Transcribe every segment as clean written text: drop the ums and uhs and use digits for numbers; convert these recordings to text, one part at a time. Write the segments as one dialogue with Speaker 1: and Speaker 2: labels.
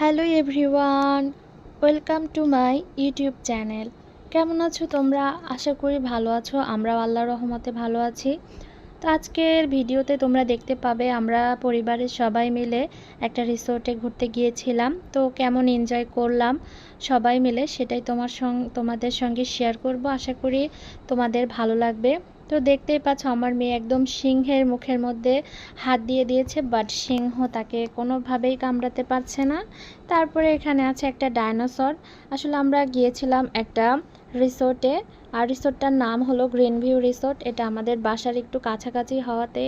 Speaker 1: Hello everyone, welcome to my YouTube channel. কেমন আছো তোমরা? আশা করি ভালো আছো। আমরাও আল্লাহর রহমতে ভালো আছি। তো আজকের ভিডিওতে তোমরা দেখতে পাবে আমরা পরিবারের সবাই মিলে একটা রিসোর্টে ঘুরতে গিয়েছিলাম। তো কেমন এনজয় করলাম সবাই মিলে সেটাই তোমাদের সঙ্গে শেয়ার করব। আশা করি তোমাদের ভালো লাগবে। তো দেখতেই পাচ্ছ আমার মেয়ে একদম সিংহের মুখের মধ্যে হাত দিয়ে দিয়েছে, বাট সিংহ তাকে কোনোভাবেই কামড়াতে পারছে না। তারপরে এখানে আছে একটা ডাইনোসর। আসলে আমরা গিয়েছিলাম একটা রিসোর্টে, আর রিসোর্টটার নাম হলো গ্রিন ভিউ রিসোর্ট। এটা আমাদের বাসার একটু কাছাকাছি হওয়াতে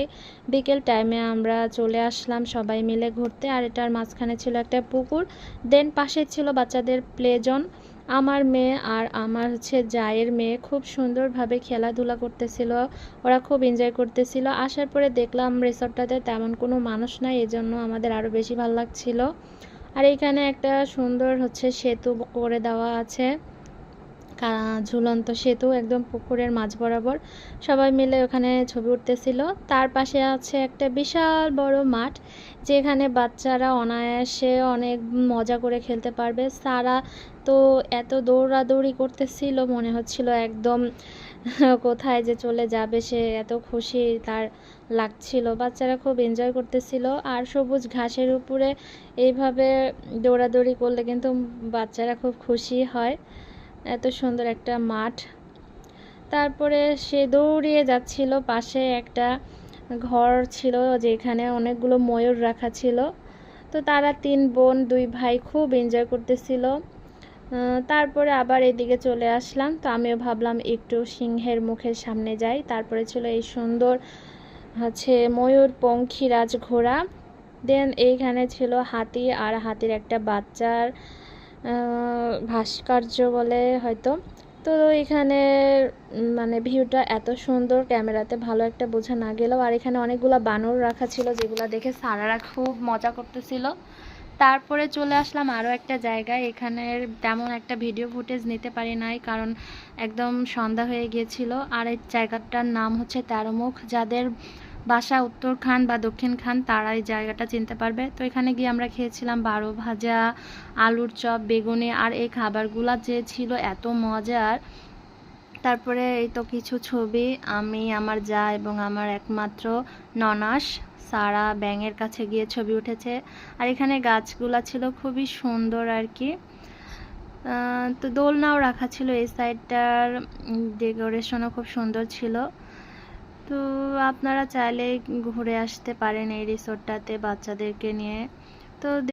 Speaker 1: বিকেল টাইমে আমরা চলে আসলাম সবাই মিলে ঘুরতে। আর এটার মাঝখানে ছিল একটা পুকুর, দেন পাশে ছিল বাচ্চাদের প্লে জোন। আমার মেয়ে আর আমার জায়ের মেয়ে খুব সুন্দরভাবে খেলাধুলা করতেছিল, ওরা খুব এনজয় করতেছিল। আসার পরে দেখলাম রিসোর্টটাতে তেমন কোনো মানুষ নাই, এজন্য আমাদের আরও বেশি ভালো লাগছিল। আর এখানে একটা সুন্দর সেতু করে দেওয়া আছে, ঝুলন্ত সেতু একদম পুকুরের মাঝ বরাবর। সবাই মিলে ওখানে ছবি উঠতেছিল। তার পাশে আছে একটা বিশাল বড় মাঠ, যেখানে বাচ্চারা অনায়াসে অনেক মজা করে খেলতে পারবে। সারা তো এত দৌড়াদৌড়ি করতেছিল, মনে হচ্ছিল একদম কোথায় যে চলে যাবে, সে এত খুশি তার লাগছিল। বাচ্চারা খুব এনজয় করতেছিল। আর সবুজ ঘাসের উপরে এইভাবে দৌড়াদৌড়ি করলে কিন্তু বাচ্চারা খুব খুশি হয়। এত সুন্দর একটা মাঠ। তারপরে সে দৌড়িয়ে যাচ্ছিল, পাশে একটা ঘর ছিল যেখানে অনেকগুলো ময়ূর রাখা ছিল। তো তারা 3 বোন 2 ভাই খুব এনজয় করতেছিল। তারপরে আবার এদিকে চলে আসলাম। তো আমিও ভাবলাম একটু সিংহের মুখের সামনে যাই। তারপরে ছিল এই সুন্দর ময়ূর পঙ্খী রাজঘোড়া। দেন এইখানে ছিল হাতি, আর হাতির একটা বাচ্চার ভাস্কর্য বলে হয়তো। তো এখানে মানে ভিউটা এত সুন্দর, ক্যামেরাতে ভালো একটা বোঝা না গেলেও। আর এখানে অনেকগুলো বানর রাখা ছিল, যেগুলো দেখে সারারা খুব মজা করতেছিল। তারপরে চলে আসলাম আরও একটা জায়গায়। এখানের তেমন একটা ভিডিও ফুটেজ নিতে পারি নাই, কারণ একদম সন্ধ্যা হয়ে গিয়েছিল। আর এই জায়গাটার নাম হচ্ছে 13 মুখ। যাদের বাসা উত্তরখান বা দক্ষিণখান তারা এই জায়গাটা চিনতে পারবে। তো এখানে গিয়ে আমরা খেয়েছিলাম 12 ভাজা, আলুর চপ, বেগুনি। আর এই খাবারগুলো যে ছিল এত মজার। তারপরে এই তো কিছু ছবি আমি, আমার যা এবং আমার একমাত্র ননাস সারা ব্যাঙের কাছে গিয়ে ছবি উঠেছে। আর এখানে গাছগুলা ছিল খুবই সুন্দর আর কি। তো দোলনাও রাখা ছিল, এই সাইডটার ডেকোরেশনও খুব সুন্দর ছিল। তো আপনারা চাইলে ঘুরে আসতে পারেন এই রিসোর্টটাতে বাচ্চাদেরকে নিয়ে। তো